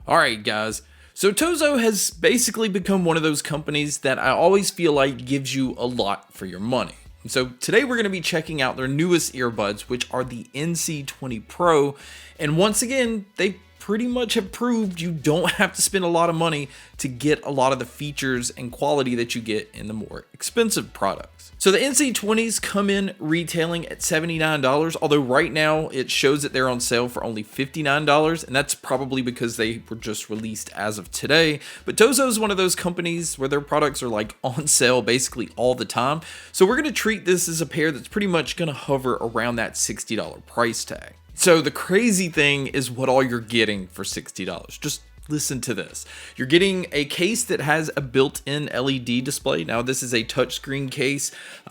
Alright guys, so Tozo has basically become one of those companies that I always feel like gives you a lot for your money. So today we're going to be checking out their newest earbuds, which are the NC20 Pro, and once again, they pretty much have proved you don't have to spend a lot of money to get a lot of the features and quality that you get in the more expensive products. So the NC20s come in retailing at $79, although right now it shows that they're on sale for only $59, and that's probably because they were just released as of today. But Tozo is one of those companies where their products are like on sale basically all the time. So we're going to treat this as a pair that's pretty much going to hover around that $60 price tag. So the crazy thing is what all you're getting for $60. Just listen to this. You're getting a case that has a built-in LED display. Now this is a touchscreen case.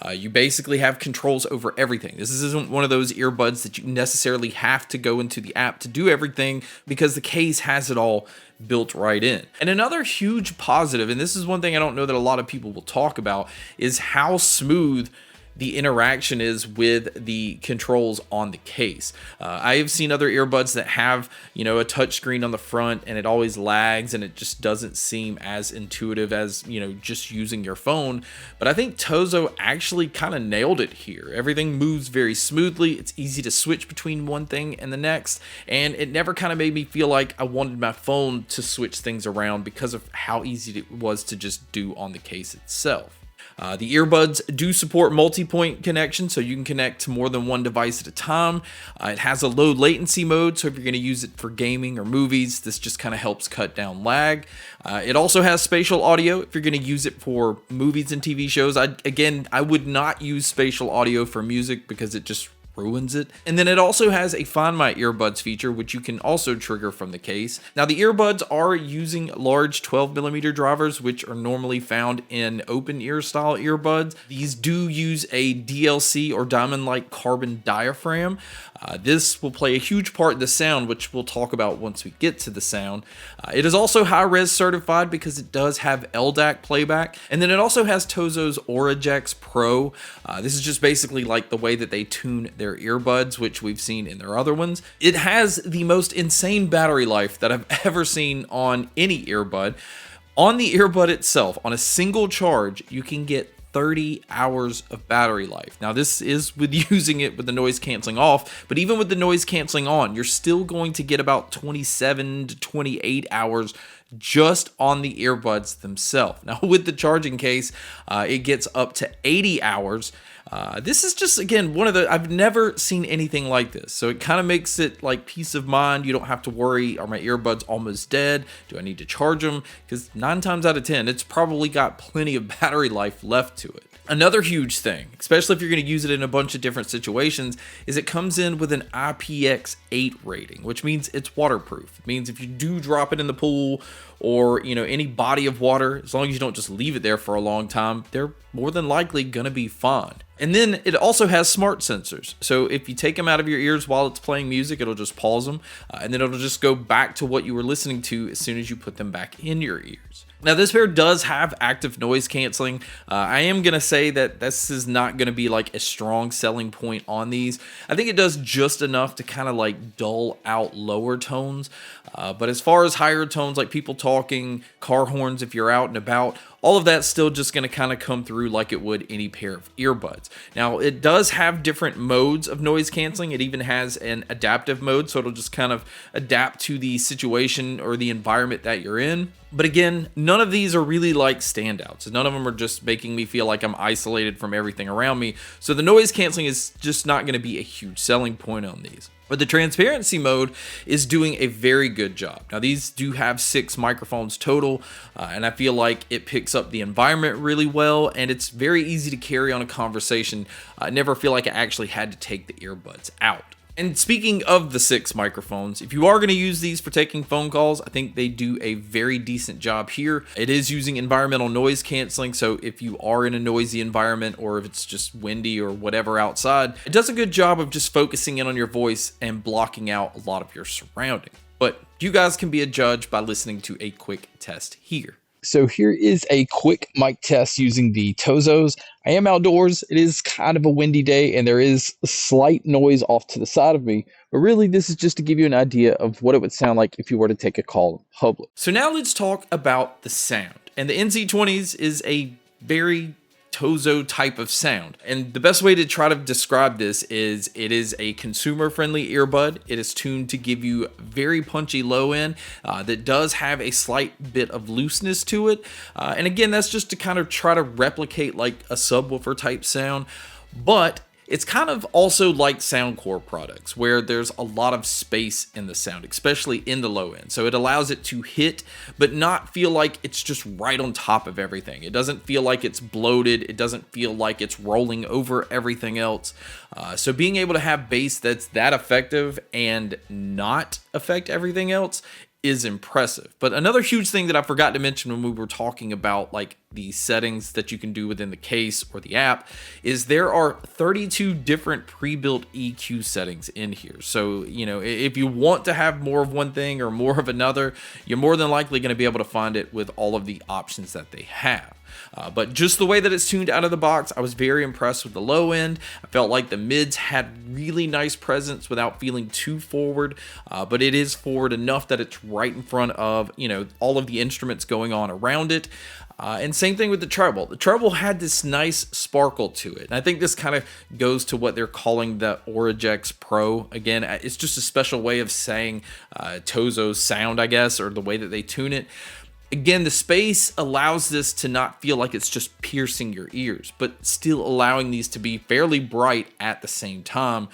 You basically have controls over everything. This isn't one of those earbuds that you necessarily have to go into the app to do everything, because the case has it all built right in. And another huge positive, and this is one thing I don't know that a lot of people will talk about, is how smooth the interaction is with the controls on the case. I have seen other earbuds that have, a touchscreen on the front, and it always lags and it just doesn't seem as intuitive as, just using your phone. But I think Tozo actually kind of nailed it here. Everything moves very smoothly. It's easy to switch between one thing and the next. And it never kind of made me feel like I wanted my phone to switch things around because of how easy it was to just do on the case itself. The earbuds do support multi-point connection, so you can connect to more than one device at a time. It has a low latency mode, so if you're going to use it for gaming or movies, this just kind of helps cut down lag. It also has spatial audio if you're going to use it for movies and TV shows. I would not use spatial audio for music because it just ruins it. And then it also has a Find My Earbuds feature, which you can also trigger from the case. Now the earbuds are using large 12mm drivers, which are normally found in open ear style earbuds. These do use a DLC or diamond-like carbon diaphragm. This will play a huge part in the sound, which we'll talk about once we get to the sound. It is also high-res certified because it does have LDAC playback. And then it also has Tozo's AuraJax Pro. This is just basically like the way that they tune their earbuds, which we've seen in their other ones. It has the most insane battery life that I've ever seen on any earbud. On the earbud itself, on a single charge, you can get 30 hours of battery life. Now this is with using it with the noise canceling off, but even with the noise canceling on, you're still going to get about 27 to 28 hours just on the earbuds themselves. Now with the charging case, it gets up to 80 hours. This is just, again, I've never seen anything like this. So it kind of makes it like peace of mind. You don't have to worry, are my earbuds almost dead? Do I need to charge them? Because 9 times out of 10, it's probably got plenty of battery life left to it. Another huge thing, especially if you're going to use it in a bunch of different situations, is it comes in with an IPX8 rating, which means it's waterproof. It means if you do drop it in the pool or, any body of water, as long as you don't just leave it there for a long time, they're more than likely going to be fine. And then it also has smart sensors. So if you take them out of your ears while it's playing music, it'll just pause them, and then it'll just go back to what you were listening to as soon as you put them back in your ears. Now this pair does have active noise canceling. I am going to say that this is not going to be like a strong selling point on these. I think it does just enough to kind of like dull out lower tones. But as far as higher tones, like people talking, car horns if you're out and about, all of that's still just going to kind of come through like it would any pair of earbuds. Now, it does have different modes of noise canceling. It even has an adaptive mode, so it'll just kind of adapt to the situation or the environment that you're in. But again, none of these are really like standouts. None of them are just making me feel like I'm isolated from everything around me. So the noise canceling is just not going to be a huge selling point on these. But the transparency mode is doing a very good job. Now these do have 6 microphones total, and I feel like it picks up the environment really well, and it's very easy to carry on a conversation. I never feel like I actually had to take the earbuds out. And speaking of the 6 microphones, if you are going to use these for taking phone calls, I think they do a very decent job here. It is using environmental noise canceling, so if you are in a noisy environment or if it's just windy or whatever outside, it does a good job of just focusing in on your voice and blocking out a lot of your surrounding. But you guys can be a judge by listening to a quick test here. So here is a quick mic test using the Tozos. I am outdoors. It is kind of a windy day and there is slight noise off to the side of me, but really this is just to give you an idea of what it would sound like if you were to take a call in public. So now let's talk about the sound. And the NC20s is a very Tozo type of sound. And the best way to try to describe this is it is a consumer-friendly earbud. It is tuned to give you very punchy low end that does have a slight bit of looseness to it. And again, that's just to kind of try to replicate like a subwoofer type sound. But it's kind of also like Soundcore products where there's a lot of space in the sound, especially in the low end. So it allows it to hit, but not feel like it's just right on top of everything. It doesn't feel like it's bloated. It doesn't feel like it's rolling over everything else. So being able to have bass that's that effective and not affect everything else is impressive. But another huge thing that I forgot to mention when we were talking about like the settings that you can do within the case or the app is there are 32 different pre-built EQ settings in here. So, you know, if you want to have more of one thing or more of another, you're more than likely going to be able to find it with all of the options that they have. But just the way that it's tuned out of the box, I was very impressed with the low end. I felt like the mids had really nice presence without feeling too forward, but it is forward enough that it's right in front of, you know, all of the instruments going on around it. And same thing with the treble. The treble had this nice sparkle to it. And I think this kind of goes to what they're calling the Aurigex Pro. Again, it's just a special way of saying Tozo's sound, I guess, or the way that they tune it. Again, the space allows this to not feel like it's just piercing your ears, but still allowing these to be fairly bright at the same time.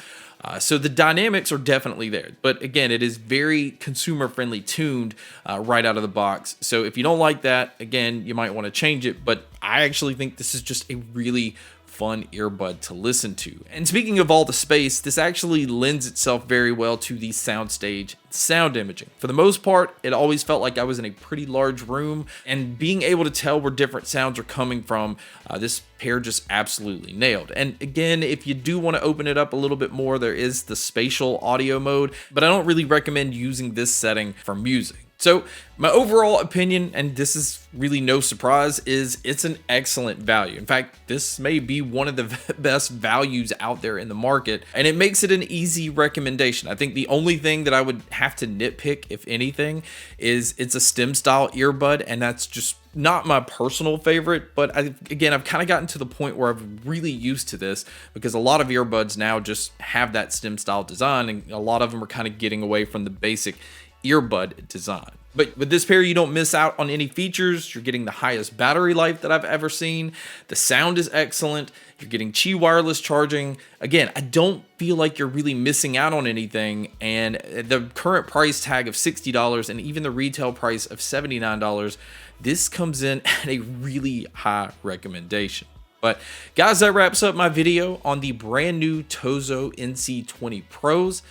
So the dynamics are definitely there. But again, it is very consumer-friendly tuned right out of the box. So if you don't like that, again, you might want to change it. But I actually think this is just a really fun earbud to listen to. And speaking of all the space, this actually lends itself very well to the soundstage sound imaging. For the most part, it always felt like I was in a pretty large room, and being able to tell where different sounds are coming from, this pair just absolutely nailed. And again, if you do want to open it up a little bit more, there is the spatial audio mode, but I don't really recommend using this setting for music. So my overall opinion, and this is really no surprise, is it's an excellent value. In fact, this may be one of the best values out there in the market, and it makes it an easy recommendation. I think the only thing that I would have to nitpick, if anything, is it's a stem style earbud, and that's just not my personal favorite. But again, I've kind of gotten to the point where I'm really used to this because a lot of earbuds now just have that stem style design, and a lot of them are kind of getting away from the basic earbud design. But with this pair, you don't miss out on any features. You're getting the highest battery life that I've ever seen. The sound is excellent. You're getting Qi wireless charging. Again, I don't feel like you're really missing out on anything. And the current price tag of $60 and even the retail price of $79, this comes in at a really high recommendation. But guys, that wraps up my video on the brand new Tozo NC20 Pros.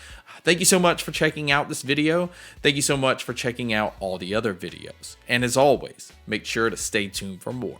Thank you so much for checking out this video. Thank you so much for checking out all the other videos. And as always, make sure to stay tuned for more.